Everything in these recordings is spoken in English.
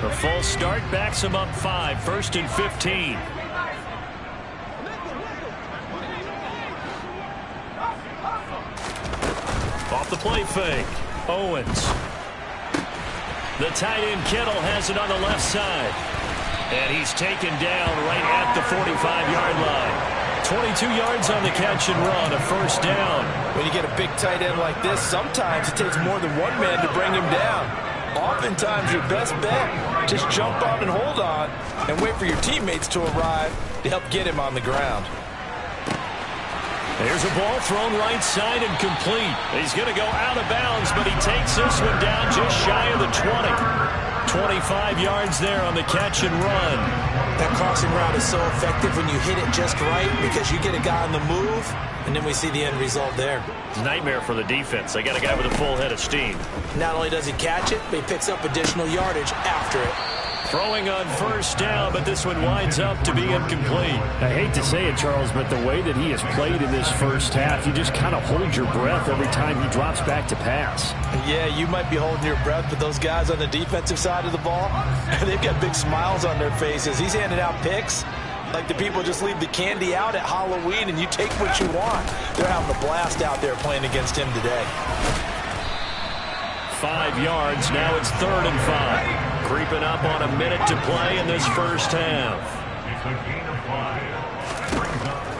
The full start backs him up 5, 1st and 15. Off the play fake. Owens. The tight end Kittle has it on the left side. And he's taken down right at the 45-yard line. 22 yards on the catch and run, a 1st down. When you get a big tight end like this, sometimes it takes more than one man to bring him down. Oftentimes, your best bet, just jump on and hold on and wait for your teammates to arrive to help get him on the ground. There's a ball thrown right side and complete. He's going to go out of bounds, but he takes this one down just shy of the 20. 25 yards there on the catch and run. That crossing route is so effective when you hit it just right because you get a guy on the move, and then we see the end result there. It's a nightmare for the defense. They got a guy with a full head of steam. Not only does he catch it, but he picks up additional yardage after it. Throwing on 1st down, but this one winds up to be incomplete. I hate to say it, Charles, but the way that he has played in this 1st half, you just kind of hold your breath every time he drops back to pass. Yeah, you might be holding your breath, but those guys on the defensive side of the ball, they've got big smiles on their faces. He's handing out picks like the people just leave the candy out at Halloween and you take what you want. They're having a blast out there playing against him today. 5 yards, now it's 3rd and 5. Creeping up on a minute to play in this 1st half.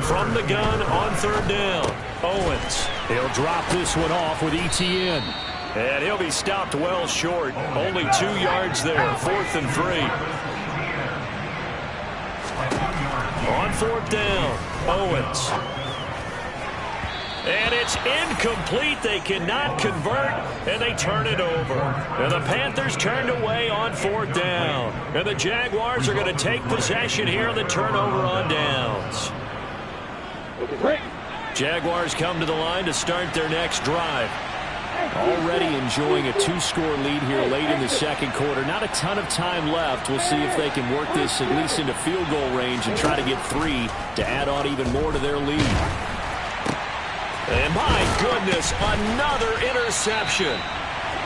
From the gun on 3rd down, Owens. He'll drop this one off with ETN. And he'll be stopped well short. Only 2 yards there, 4th and 3. On 4th down, Owens. And it's incomplete. They cannot convert, and they turn it over. And the Panthers turned away on 4th down. And the Jaguars are going to take possession here on the turnover on downs. Jaguars come to the line to start their next drive. Already enjoying a 2-score lead here late in the 2nd quarter. Not a ton of time left. We'll see if they can work this at least into field goal range and try to get 3 to add on even more to their lead. And my goodness, another interception.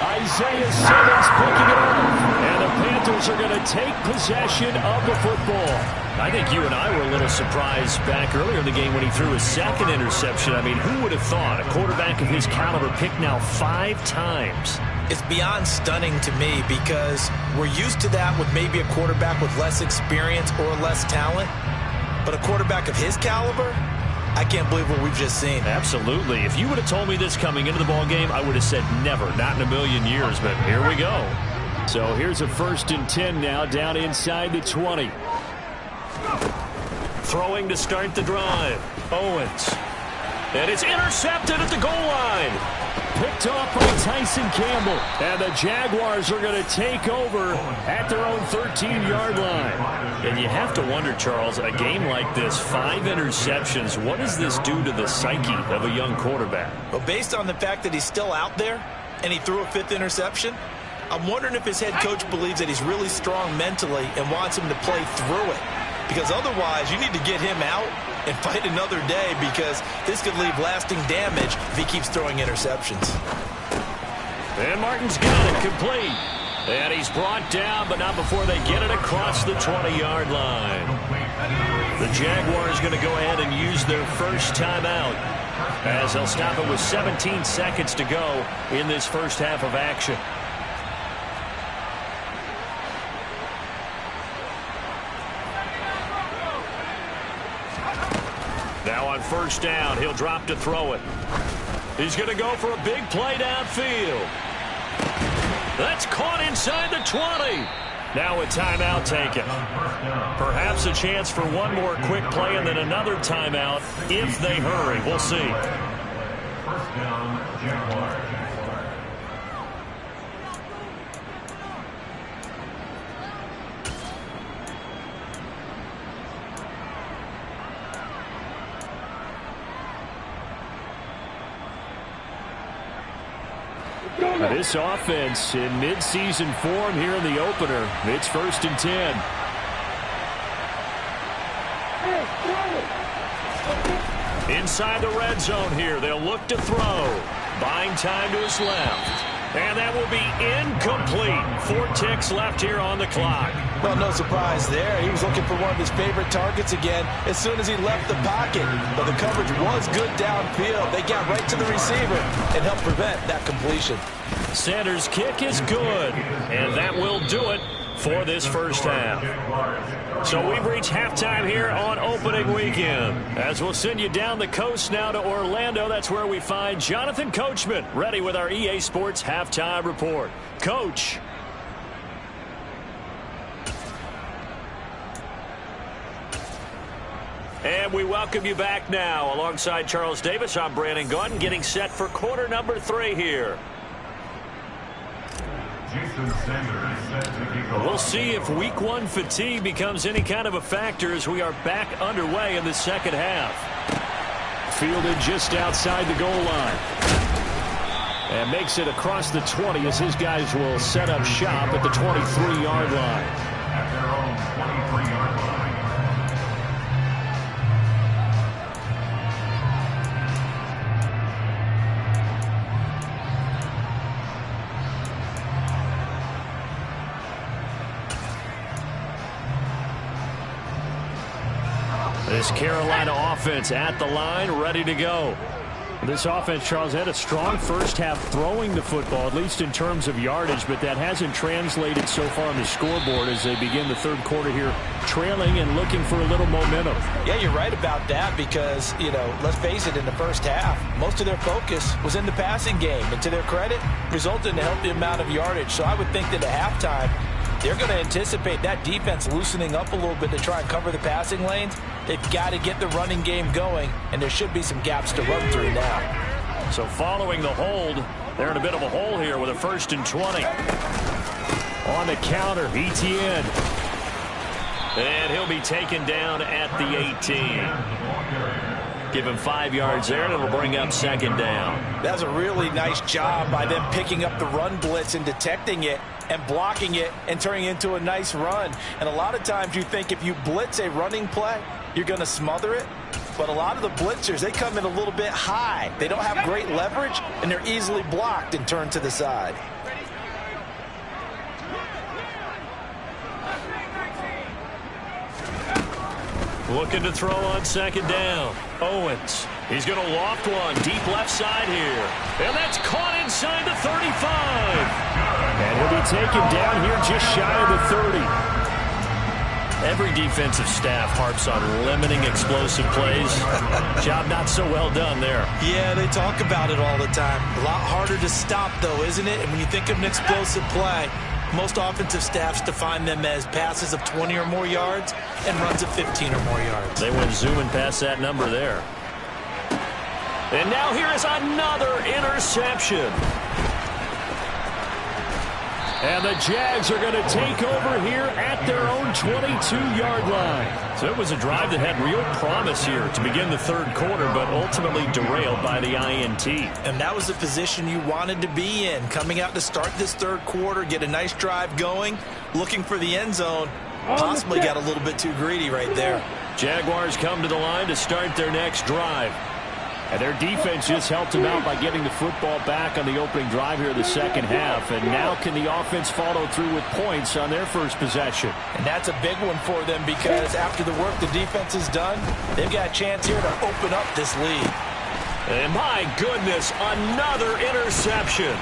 Isaiah Simmons picking it up. And the Panthers are going to take possession of the football. I think you and I were a little surprised back earlier in the game when he threw his 2nd interception. I mean, who would have thought a quarterback of his caliber picked now 5 times? It's beyond stunning to me because we're used to that with maybe a quarterback with less experience or less talent. But a quarterback of his caliber, I can't believe what we've just seen. Absolutely. If you would have told me this coming into the ball game, I would have said never, not in a million years. But here we go. So here's a 1st and 10 now down inside the 20. Throwing to start the drive. Owens. And it's intercepted at the goal line. Picked off by Tyson Campbell. And the Jaguars are going to take over at their own 13-yard line. And you have to wonder, Charles, a game like this, 5 interceptions, what does this do to the psyche of a young quarterback? Well, based on the fact that he's still out there and he threw a 5th interception, I'm wondering if his head coach believes that he's really strong mentally and wants him to play through it. Because otherwise, you need to get him out and fight another day because this could leave lasting damage if he keeps throwing interceptions. And Martin's got it complete. And he's brought down, but not before they get it across the 20-yard line. The Jaguars going to go ahead and use their 1st timeout as they'll stop it with 17 seconds to go in this 1st half of action. Now on 1st down, he'll drop to throw it. He's going to go for a big play downfield. That's caught inside the 20. Now a timeout taken. Perhaps a chance for one more quick play and then another timeout if they hurry. We'll see. 1st down, Jaguars. This offense in mid-season form here in the opener. It's 1st and 10. Inside the red zone here. They'll look to throw. Buying time to his left. And that will be incomplete. 4 ticks left here on the clock. Well, no surprise there. He was looking for one of his favorite targets again as soon as he left the pocket. But the coverage was good downfield. They got right to the receiver and helped prevent that completion. Sanders' kick is good, and that will do it for this first half. So we've reached halftime here on opening weekend. As we'll send you down the coast now to Orlando, that's where we find Jonathan Coachman ready with our EA Sports halftime report. Coach. And we welcome you back now. Alongside Charles Davis, I'm Brandon Gaudin, getting set for quarter number 3 here. We'll see if week 1 fatigue becomes any kind of a factor as we are back underway in the second half. Fielded just outside the goal line. And makes it across the 20 as his guys will set up shop at the 23-yard line. At their own 23-yard line. This Carolina offense at the line, ready to go. This offense, Charles, had a strong first half throwing the football, at least in terms of yardage, but that hasn't translated so far on the scoreboard as they begin the third quarter here, trailing and looking for a little momentum. Yeah, you're right about that because, you know, let's face it, in the first half, most of their focus was in the passing game. And to their credit, resulted in a healthy amount of yardage. So I would think that at halftime, they're going to anticipate that defense loosening up a little bit to try and cover the passing lanes. They've got to get the running game going, and there should be some gaps to run through now. So following the hold, they're in a bit of a hole here with a 1st and 20. On the counter, Etienne. And he'll be taken down at the 18. Give him 5 yards there, and it'll bring up 2nd down. That's a really nice job by them picking up the run blitz and detecting it and blocking it and turning it into a nice run. And a lot of times you think if you blitz a running play, you're going to smother it. But a lot of the blitzers, they come in a little bit high. They don't have great leverage, and they're easily blocked and turned to the side. Looking to throw on 2nd down. Owens. He's going to loft one deep left side here. And that's caught inside the 35. And he'll be taken down here just shy of the 30. Every defensive staff harps on limiting explosive plays. Job not so well done there. Yeah, they talk about it all the time. A lot harder to stop, though, isn't it? And when you think of an explosive play, most offensive staffs define them as passes of 20 or more yards and runs of 15 or more yards. They went zooming past that number there. And now here is another interception. And the Jags are going to take over here at their own 22-yard line. So it was a drive that had real promise here to begin the third quarter, but ultimately derailed by the INT. And that was the position you wanted to be in, coming out to start this third quarter, get a nice drive going, looking for the end zone. Possibly got a little bit too greedy right there. Jaguars come to the line to start their next drive. And their defense just helped them out by getting the football back on the opening drive here in the second half. And now can the offense follow through with points on their first possession? And that's a big one for them because after the work the defense has done, they've got a chance here to open up this lead. And my goodness, another interception.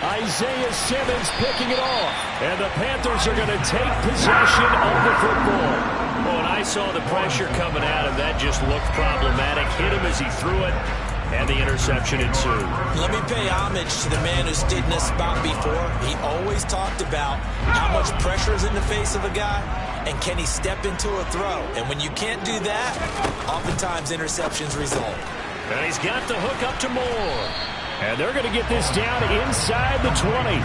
Isaiah Simmons picking it off. And the Panthers are going to take possession of the football. Well, when I saw the pressure coming at him, that just looked problematic. Hit him as he threw it, and the interception ensued. Let me pay homage to the man who stood in this spot before. He always talked about how much pressure is in the face of a guy, and can he step into a throw. And when you can't do that, oftentimes interceptions result. And he's got the hook up to Moore. And they're going to get this down inside the 20.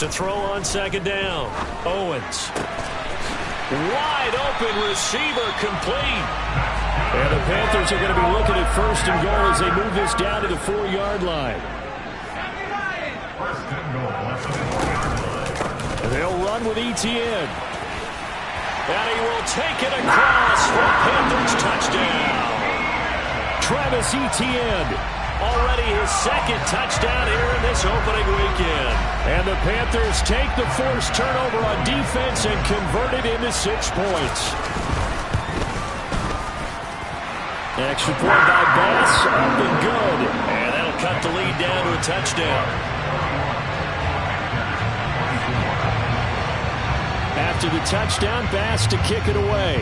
To throw on second down. Owens. Wide open receiver complete. And the Panthers are going to be looking at first and goal as they move this down to the 4-yard line. They'll run with Etienne. And he will take it across for a Panthers touchdown. Travis Etienne, already his second touchdown here in this opening weekend. And the Panthers take the forced turnover on defense and convert it into 6 points. Extra point by Bass, up and good. And that'll cut the lead down to a touchdown. After the touchdown, Bass to kick it away.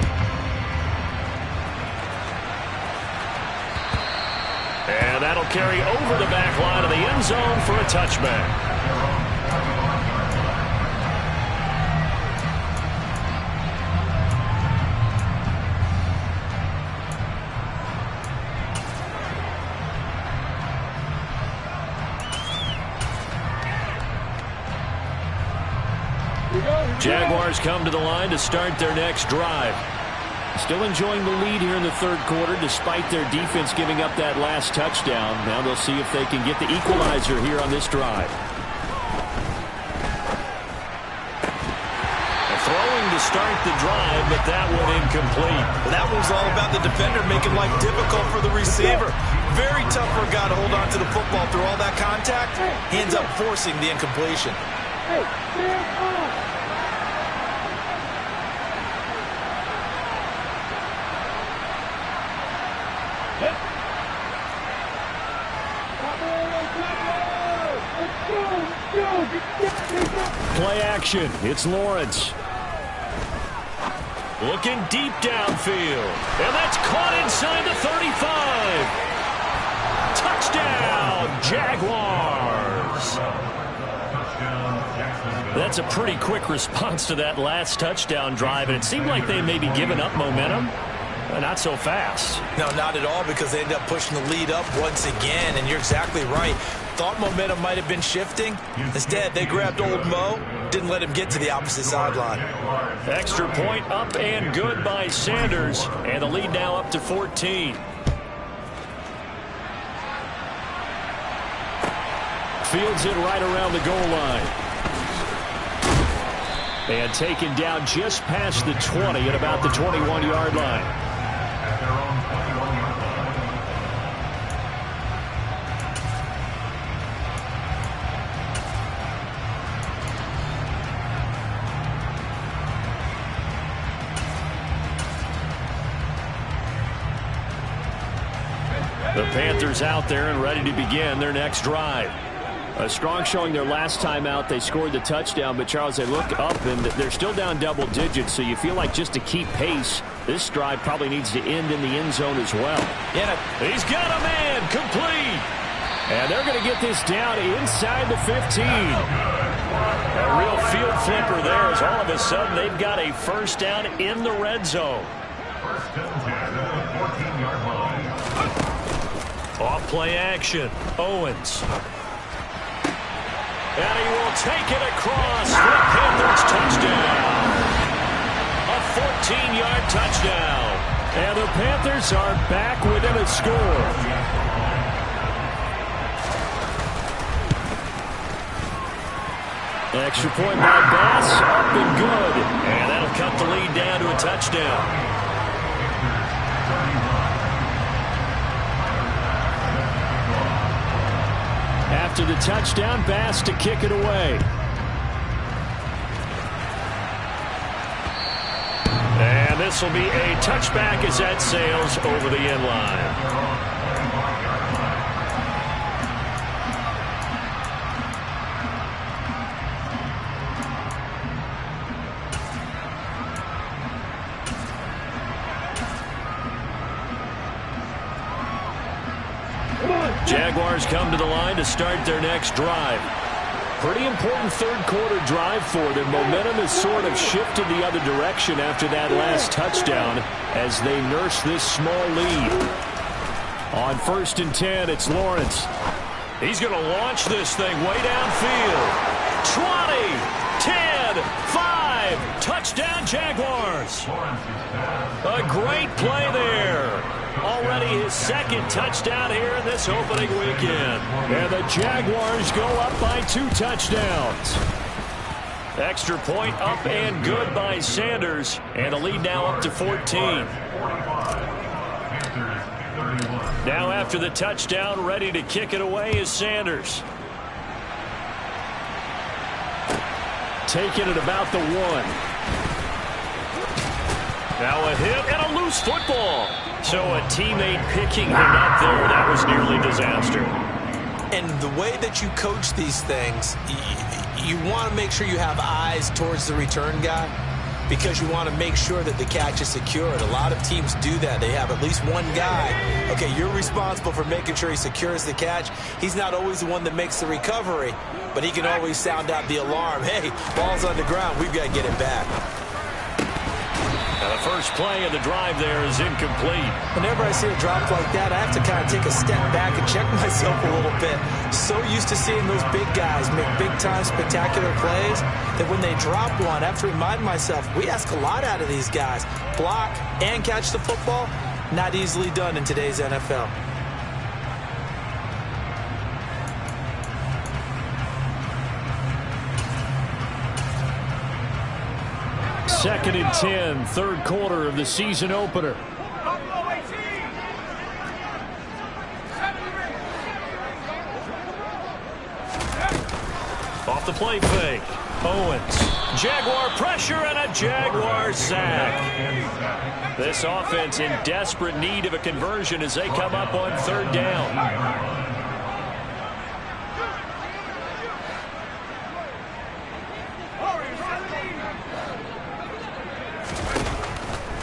And that'll carry over the back line of the end zone for a touchback. Jaguars come to the line to start their next drive. Still enjoying the lead here in the third quarter despite their defense giving up that last touchdown. Now they'll see if they can get the equalizer here on this drive. Throwing to start the drive, but that one incomplete. Well, that one's all about the defender making life difficult for the receiver. Very tough for a guy to hold on to the football through all that contact. He ends up forcing the incompletion. Play action. It's Lawrence. Looking deep downfield. And that's caught inside the 35. Touchdown, Jaguars. That's a pretty quick response to that last touchdown drive, and it seemed like they may be giving up momentum. Not so fast. No, not at all, because they end up pushing the lead up once again, and you're exactly right. Thought momentum might have been shifting. Instead, they grabbed old Mo, didn't let him get to the opposite sideline. Extra point up and good by Sanders, and the lead now up to 14. Fields it right around the goal line. And taken down just past the 20 at about the 21-yard line. The Panthers out there and ready to begin their next drive. A strong showing their last time out. They scored the touchdown, but Charles, they look up and they're still down double digits, so you feel like just to keep pace, this drive probably needs to end in the end zone as well. Yeah, he's got a man complete. And they're going to get this down inside the 15. A real field flipper there as all of a sudden they've got a first down in the red zone. First and 10 at the 14-yard line. Off play action. Owens. And he will take it across for the Panthers touchdown. A 14-yard touchdown. And the Panthers are back within a score. Extra point by Bass, up and good. And that'll cut the lead down to a touchdown. After the touchdown, Bass to kick it away. And this will be a touchback as that sails over the end line. Jaguars come to the line to start their next drive. Pretty important third quarter drive for them. Momentum has sort of shifted the other direction after that last touchdown as they nurse this small lead. On 1st and 10, it's Lawrence. He's going to launch this thing way downfield. 20. Touchdown, Jaguars. A great play there. Already his second touchdown here in this opening weekend. And the Jaguars go up by 2 touchdowns. Extra point up and good by Sanders. And the lead now up to 14. Now after the touchdown, ready to kick it away is Sanders. Taking it about the 1. Now a hit and a loose football. So a teammate picking him up there. That was nearly disaster. And the way that you coach these things, you want to make sure you have eyes towards the return guy because you want to make sure that the catch is secured. A lot of teams do that. They have at least one guy. Okay, you're responsible for making sure he secures the catch. He's not always the one that makes the recovery, but he can always sound out the alarm. Hey, ball's on the ground. We've got to get it back. Now the first play of the drive there is incomplete. Whenever I see a drop like that, I have to kind of take a step back and check myself a little bit. So used to seeing those big guys make big-time spectacular plays that when they drop one, I have to remind myself, we ask a lot out of these guys. Block and catch the football, not easily done in today's NFL. Second and 10, third quarter of the season opener. Off the play fake. Owens. Jaguar pressure and a Jaguar sack. This offense in desperate need of a conversion as they come up on third down.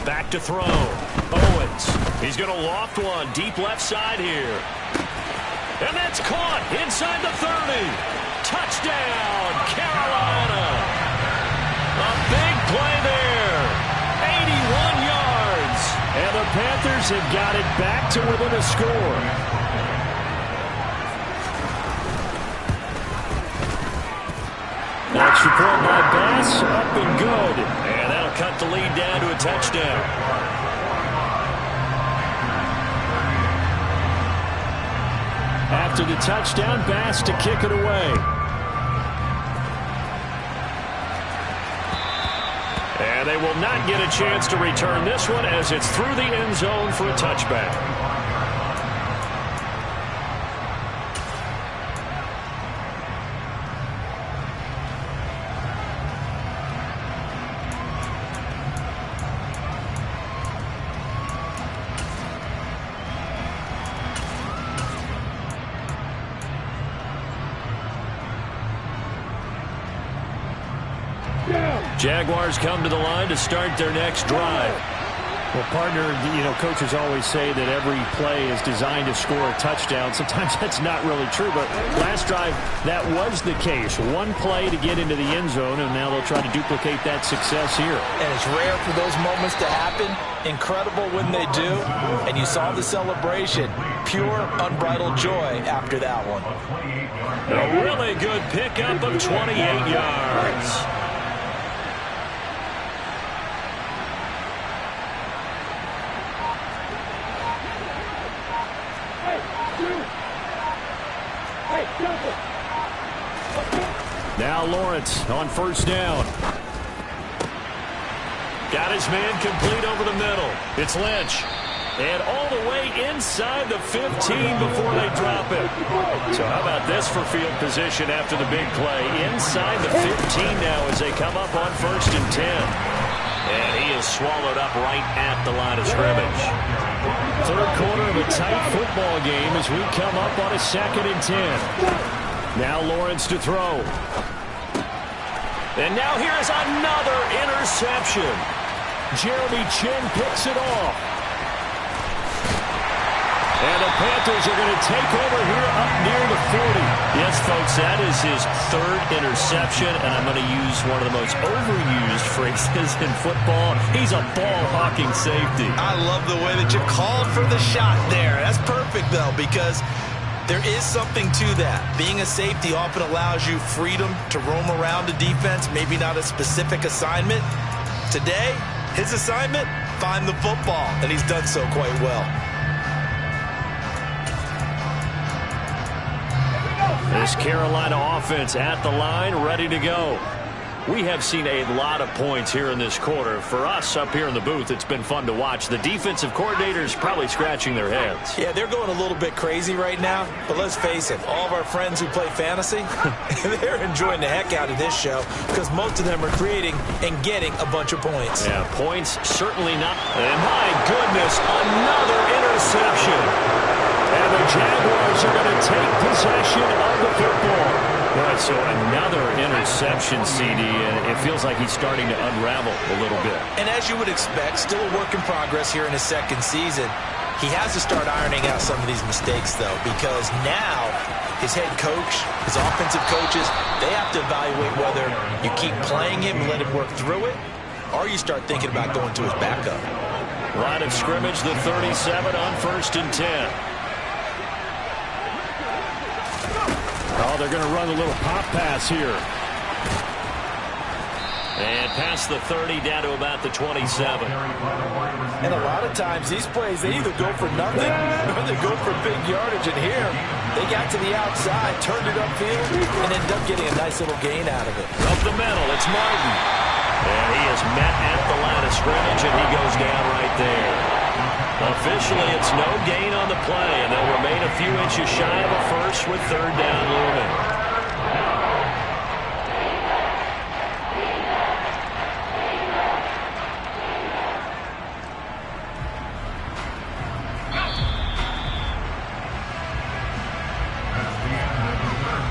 Back to throw. Owens. He's going to loft one deep left side here. And that's caught inside the 30. Touchdown, Carolina. A big play there. 81 yards. And the Panthers have got it back to within a score. Extra point by Bass, up and good. And that'll cut the lead down to a touchdown. After the touchdown, Bass to kick it away. And they will not get a chance to return this one as it's through the end zone for a touchback. Jaguars come to the line to start their next drive. Well, partner, coaches always say that every play is designed to score a touchdown. Sometimes that's not really true, but last drive, that was the case. One play to get into the end zone, and now they'll try to duplicate that success here. And it's rare for those moments to happen. Incredible when they do. And you saw the celebration. Pure, unbridled joy after that one. A really good pickup of 28 yards. Now Lawrence on first down. Got his man complete over the middle. It's Lynch. And all the way inside the 15 before they drop it. So how about this for field position after the big play? Inside the 15 now as they come up on first and 10. And he is swallowed up right at the line of scrimmage. Third quarter of a tight football game as we come up on a second and 10. Now Lawrence to throw. And now here's another interception. Jeremy Chin picks it off. And the Panthers are going to take over here up near the 40. Yes, folks, that is his third interception, and I'm going to use one of the most overused phrases in football. He's a ball-hawking safety. I love the way that you called for the shot there. That's perfect, though, because there is something to that. Being a safety often allows you freedom to roam around the defense, maybe not a specific assignment. Today, his assignment, find the football, and he's done so quite well. This Carolina offense at the line, ready to go. We have seen a lot of points here in this quarter. For us up here in the booth, it's been fun to watch. The defensive coordinators probably scratching their heads. Yeah, they're going a little bit crazy right now. But let's face it, all of our friends who play fantasy, they're enjoying the heck out of this show because most of them are creating and getting a bunch of points. Yeah, points certainly not. And my goodness, another interception. And the Jaguars are going to take possession of the football. Right, so another interception, CD, and it feels like he's starting to unravel a little bit. And as you would expect, still a work in progress here in his second season. He has to start ironing out some of these mistakes, though, because now his head coach, his offensive coaches, they have to evaluate whether you keep playing him and let him work through it, or you start thinking about going to his backup. Line of scrimmage, the 37 on 1st and 10. Oh, they're going to run a little pop pass here. And past the 30 down to about the 27. And a lot of times these plays, they either go for nothing or they go for big yardage. And here, they got to the outside, turned it upfield, and ended up getting a nice little gain out of it. Up the middle, it's Martin. And he is met at the line of scrimmage, and he goes down right there. Officially, it's no gain on the play, and they'll remain a few inches shy of a first with 3rd down looming.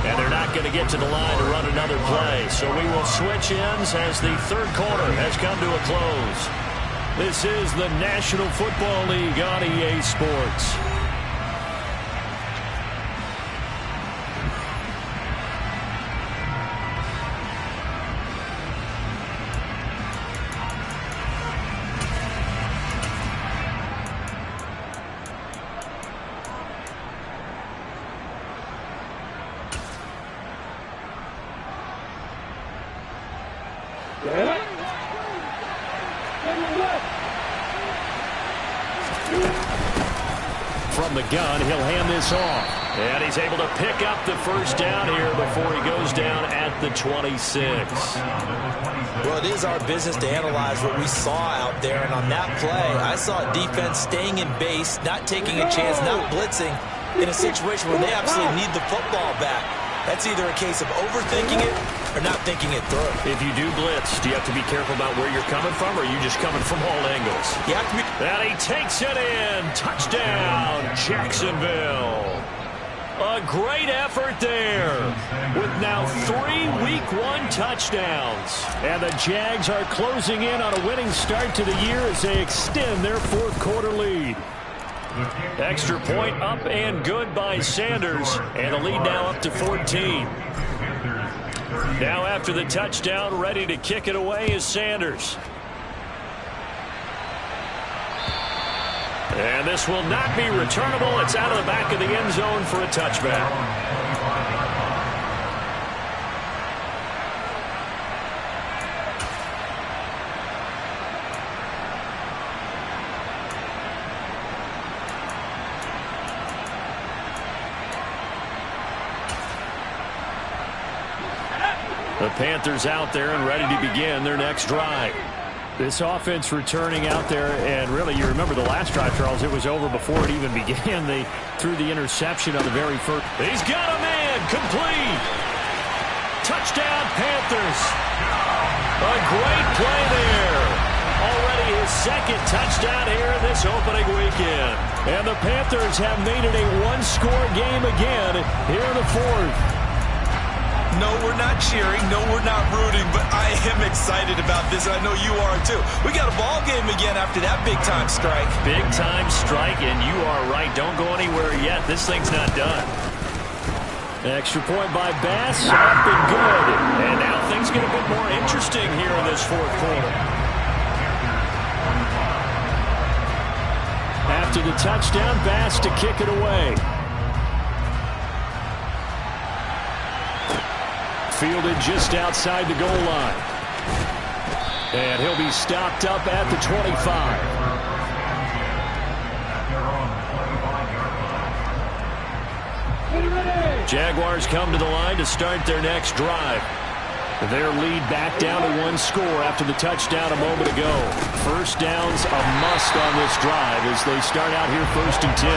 And they're not going to get to the line to run another play, so we will switch ends as the 3rd quarter has come to a close. This is the National Football League on EA Sports. From the gun, he'll hand this off. And he's able to pick up the 1st down here before he goes down at the 26. Well, it is our business to analyze what we saw out there. And on that play, I saw defense staying in base, not taking a chance, not blitzing in a situation where they absolutely need the football back. That's either a case of overthinking it or not thinking it through. If you do blitz, do you have to be careful about where you're coming from, or are you just coming from all angles? You have to be. And he takes it in. Touchdown, Jacksonville. A great effort there with now 3 Week 1 touchdowns. And the Jags are closing in on a winning start to the year as they extend their 4th quarter lead. Extra point up and good by Sanders, and the lead now up to 14. Now after the touchdown, ready to kick it away is Sanders. And this will not be returnable. It's out of the back of the end zone for a touchback. The Panthers out there and ready to begin their next drive. This offense returning out there, and really, you remember the last drive, Charles, it was over before it even began. They threw the interception on the very first. He's got a man, complete. Touchdown, Panthers. A great play there. Already his 2nd touchdown here in this opening weekend. And the Panthers have made it a 1-score game again here in the 4th. No, we're not cheering. No, we're not rooting, but I am excited about this. I know you are, too. We got a ball game again after that big-time strike. Big-time strike, and you are right. Don't go anywhere yet. This thing's not done. Extra point by Bass, up and good. And now things get a bit more interesting here in this 4th quarter. After the touchdown, Bass to kick it away. Fielded just outside the goal line. And he'll be stopped up at the 25. Jaguars come to the line to start their next drive. Their lead back down to 1 score after the touchdown a moment ago. First down's a must on this drive as they start out here 1st and 10.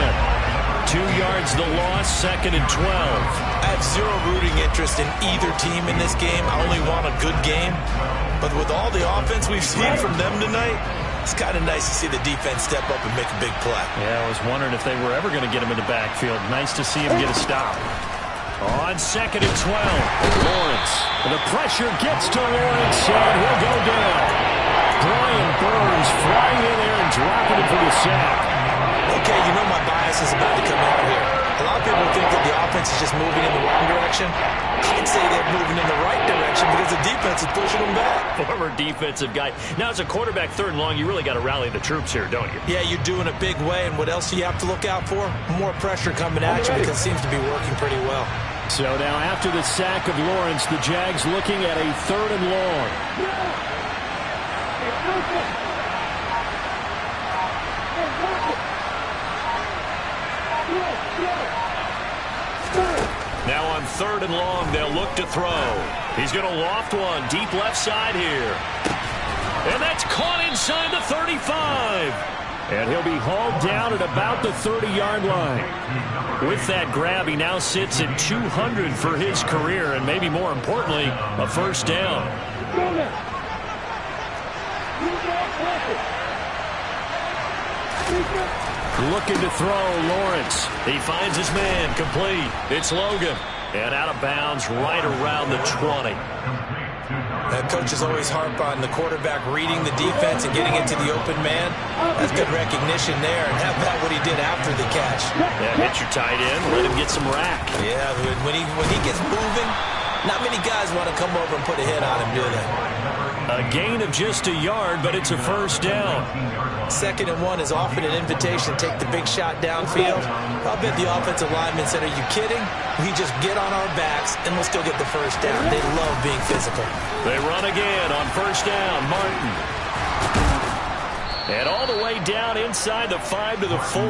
2 yards the loss, 2nd and 12. I have zero rooting interest in either team in this game. I only want a good game. But with all the offense we've seen from them tonight, it's kind of nice to see the defense step up and make a big play. Yeah, I was wondering if they were ever going to get him in the backfield. Nice to see him get a stop. On 2nd and 12, Lawrence. The pressure gets to Lawrence, and he'll go down. Brian Burns flying in there and dropping it for the sack. Okay, you know my bias is about to come out here. A lot of people think that the offense is just moving in the wrong direction. I'd say they're moving in the right direction because the defense is pushing them back. Former defensive guy. Now, as a quarterback, 3rd and long, you really got to rally the troops here, don't you? Yeah, you do in a big way. And what else do you have to look out for? More pressure coming at you because it seems to be working pretty well. So now after the sack of Lawrence, the Jags looking at a 3rd and long. Now on 3rd and long, they'll look to throw. He's going to loft one deep left side here. And that's caught inside the 35. And he'll be hauled down at about the 30-yard line. With that grab, he now sits at 200 for his career, and maybe more importantly, a 1st down. Looking to throw, Lawrence. He finds his man, complete. It's Logan. And out of bounds right around the 20. Coaches always harp on the quarterback reading the defense and getting into the open man. That's good recognition there, and how about what he did after the catch? Yeah, hit your tight end, let him get some rack. Yeah, when he gets moving, not many guys want to come over and put a hit on him, do they? A gain of just a yard, but it's a 1st down. 2nd and 1 is often an invitation to take the big shot downfield. I'll bet the offensive lineman said, are you kidding? We just get on our backs and we'll still get the 1st down. They love being physical. They run again on 1st down. Martin. And all the way down inside the 5 to the 4.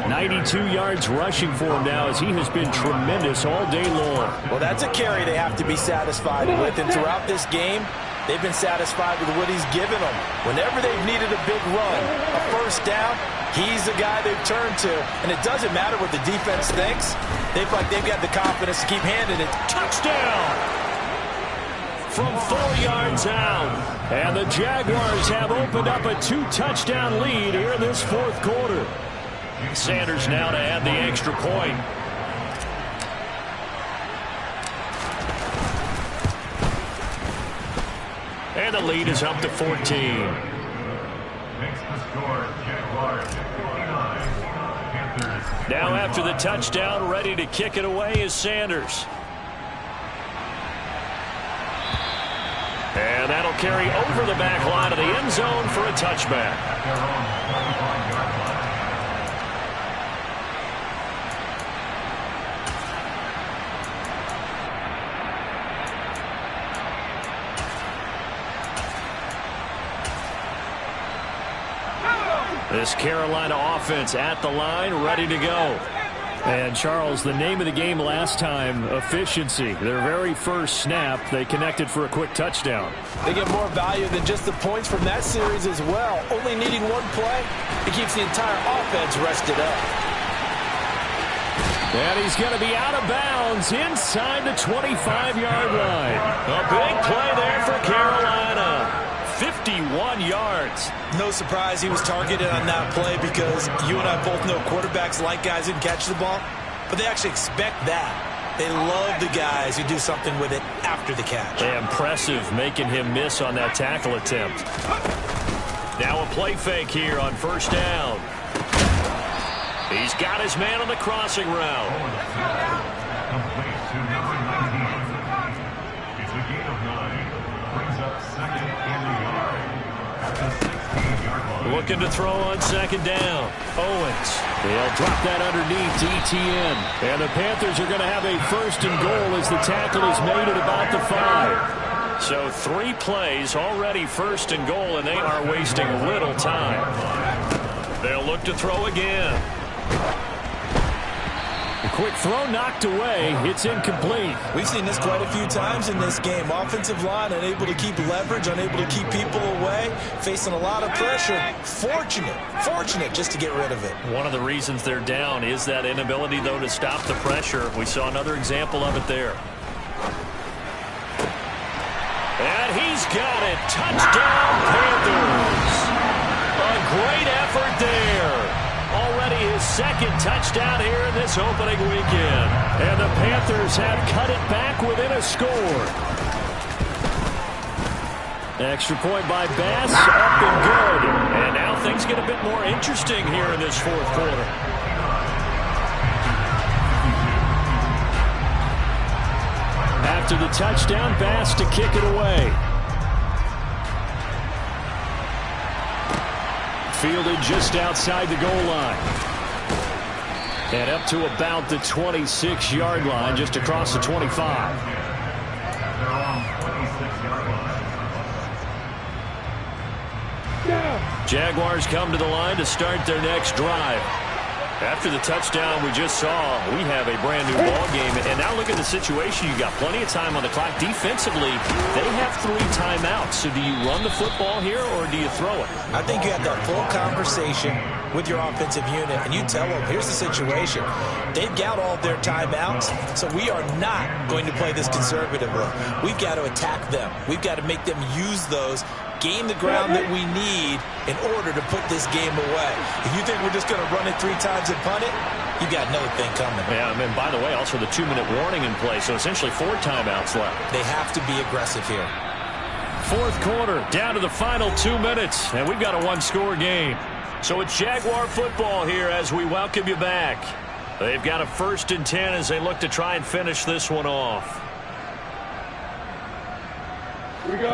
92 yards rushing for him now as he has been tremendous all day long. Well, that's a carry they have to be satisfied with. And throughout this game, they've been satisfied with what he's given them. Whenever they've needed a big run, a 1st down, he's the guy they've turned to. And it doesn't matter what the defense thinks. They feel like they've got the confidence to keep handing it. Touchdown! From 4 yards out. And the Jaguars have opened up a 2-touchdown lead here in this 4th quarter. Sanders now to add the extra point. And the lead is up to 14. Makes the score Jaguars 59. Panthers. Now after the touchdown, ready to kick it away is Sanders. And that'll carry over the back line of the end zone for a touchback. Their own 25-yard line. This Carolina offense at the line, ready to go. And, Charles, the name of the game last time, efficiency. Their very first snap, they connected for a quick touchdown. They get more value than just the points from that series as well. Only needing one play, it keeps the entire offense rested up. And he's going to be out of bounds inside the 25-yard line. A big play there for Carolina. 51 yards. No surprise he was targeted on that play because you and I both know quarterbacks like guys who can catch the ball, but they actually expect that. They love the guys who do something with it after the catch. Impressive making him miss on that tackle attempt. Now a play fake here on 1st down. He's got his man on the crossing route. Complete to number 19. It's a gain of 9. Brings up 2nd and a yard at the 16-yard line. Looking to throw on 2nd down. Owens. They'll drop that underneath to ETN. And the Panthers are going to have a 1st and goal as the tackle is made at about the 5. So 3 plays already, first and goal, and they are wasting little time. They'll look to throw again. A quick throw knocked away. It's incomplete. We've seen this quite a few times in this game. Offensive line unable to keep leverage, unable to keep people away, facing a lot of pressure. Fortunate just to get rid of it. One of the reasons they're down is that inability, though, to stop the pressure. We saw another example of it there. And he's got it. Touchdown, Panthers. A great effort there. Already his second touchdown here in this opening weekend. And the Panthers have cut it back within a score. Extra point by Bass, up and good. And now things get a bit more interesting here in this fourth quarter. After the touchdown, Bass to kick it away. Fielded just outside the goal line. And up to about the 26-yard line, just across the 25. Jaguars come to the line to start their next drive. After the touchdown we just saw, we have a brand new ball game. And now look at the situation. You got plenty of time on the clock. Defensively, they have 3 timeouts. So do you run the football here or do you throw it? I think you have that full conversation with your offensive unit, and you tell them, here's the situation. They've got all their timeouts, so we are not going to play this conservatively. We've got to attack them. We've got to make them use those, gain the ground that we need in order to put this game away. If you think we're just going to run it 3 times and punt it, you got another thing coming. Yeah, and by the way, also the 2-minute warning in play, so essentially 4 timeouts left. They have to be aggressive here. Fourth quarter, down to the final 2 minutes, and we've got a 1-score game. So it's Jaguar football here as we welcome you back. They've got a 1st and 10 as they look to try and finish this one off.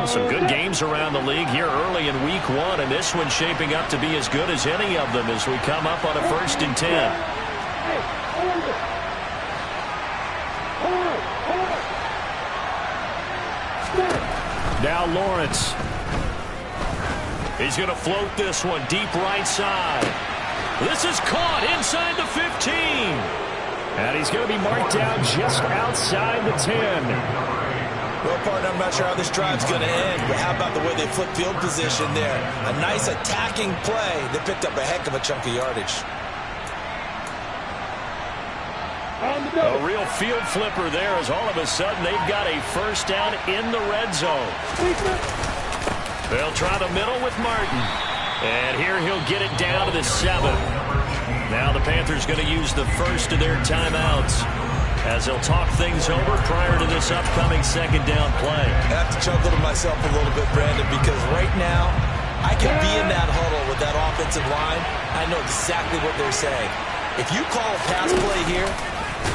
Some good games around the league here early in week 1, and this one's shaping up to be as good as any of them as we come up on a 1st and 10. Now Lawrence. He's going to float this one deep right side. This is caught inside the 15. And he's going to be marked down just outside the 10. Well, partner, I'm not sure how this drive's going to end, but how about the way they flip field position there? A nice attacking play that picked up a heck of a chunk of yardage. A real field flipper there as all of a sudden they've got a 1st down in the red zone. They'll try the middle with Martin. And here he'll get it down to the 7. Now the Panthers going to use the first of their timeouts as they'll talk things over prior to this upcoming 2nd down play. I have to chuckle to myself a little bit, Brandon, because right now I can be in that huddle with that offensive line. I know exactly what they're saying. If you call a pass play here,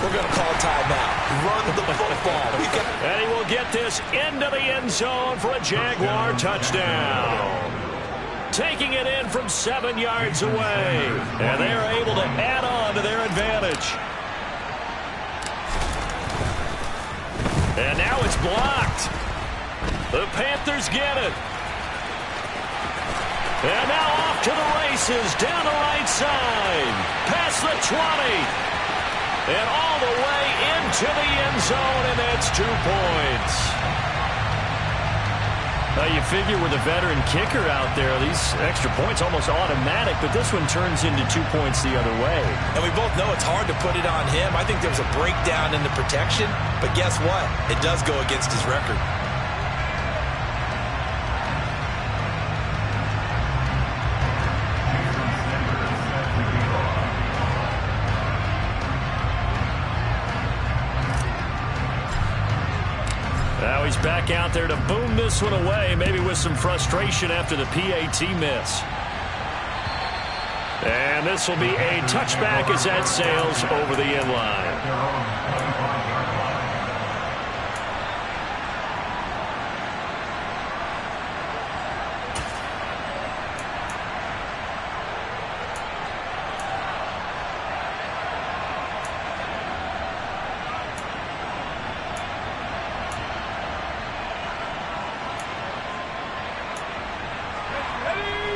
we're going to call timeout. Run the football. And he will get this into the end zone for a Jaguar touchdown. Taking it in from 7 yards away. And they are able to add on to their advantage. And now it's blocked. The Panthers get it. And now off to the races, down the right side. Past the 20. And all the way into the end zone, and that's 2 points. Now you figure with a veteran kicker out there, these extra points almost automatic, but this one turns into 2 points the other way. And we both know it's hard to put it on him. I think there was a breakdown in the protection, but guess what? It does go against his record. Now he's back out there to boom this one away, maybe with some frustration after the PAT miss. And this will be a touchback as that sails over the end line.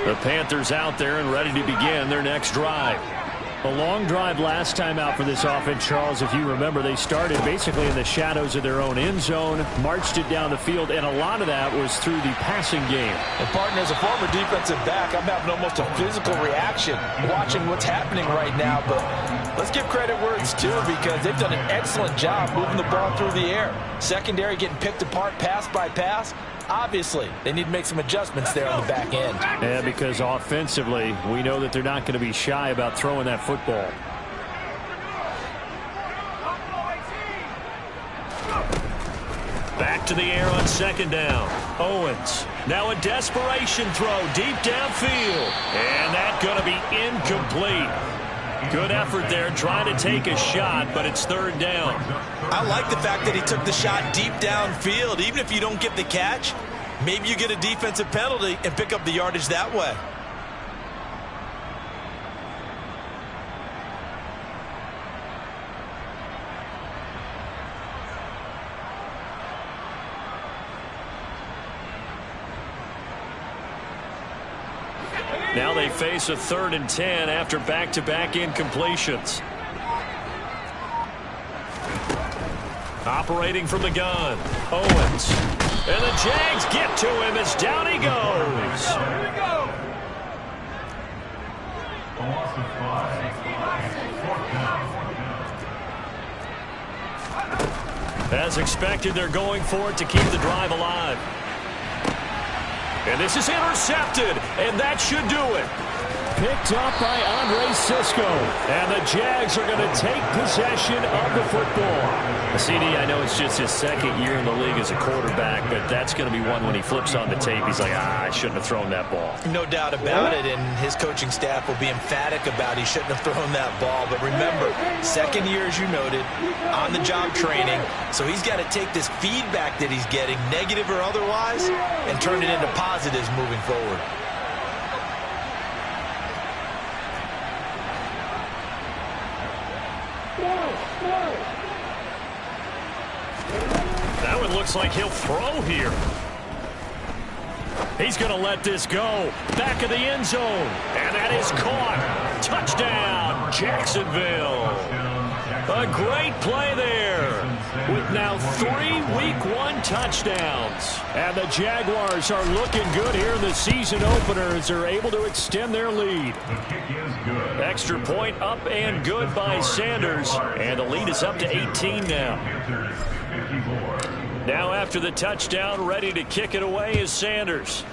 The Panthers out there and ready to begin their next drive. A long drive last time out for this offense, Charles. If you remember, they started basically in the shadows of their own end zone, marched it down the field, and a lot of that was through the passing game. And, partner, as a former defensive back, I'm having almost a physical reaction watching what's happening right now. But let's give credit where it's due, because they've done an excellent job moving the ball through the air. Secondary getting picked apart pass by pass. Obviously, they need to make some adjustments there on the back end. Yeah, because offensively, we know that they're not going to be shy about throwing that football. Back to the air on second down. Owens. Now a desperation throw deep downfield. And that's going to be incomplete. Good effort there trying to take a shot, but it's third down. I like the fact that he took the shot deep downfield. Even if you don't get the catch, maybe you get a defensive penalty and pick up the yardage that way. Now they face a 3rd and 10 after back-to-back incompletions. Operating from the gun, Owens. And the Jags get to him as down he goes. As expected, they're going for it to keep the drive alive. And this is intercepted, and that should do it. Picked up by Andre Sisco. And the Jags are going to take possession of the football. CD, I know it's just his second year in the league as a quarterback, but that's going to be one when he flips on the tape. He's like, I shouldn't have thrown that ball. No doubt about it, and his coaching staff will be emphatic about he shouldn't have thrown that ball. But remember, second year, as you noted, on-the-job training, so he's got to take this feedback that he's getting, negative or otherwise, and turn it into positives moving forward. That one looks like he'll throw here. He's going to let this go. Back of the end zone. And that is caught. Touchdown, Jacksonville. A great play there. With now 3 Week 1 touchdowns. And the Jaguars are looking good here in the season opener as they're able to extend their lead. Extra point up and good by Sanders. And the lead is up to 18 now. Now after the touchdown, ready to kick it away is Sanders.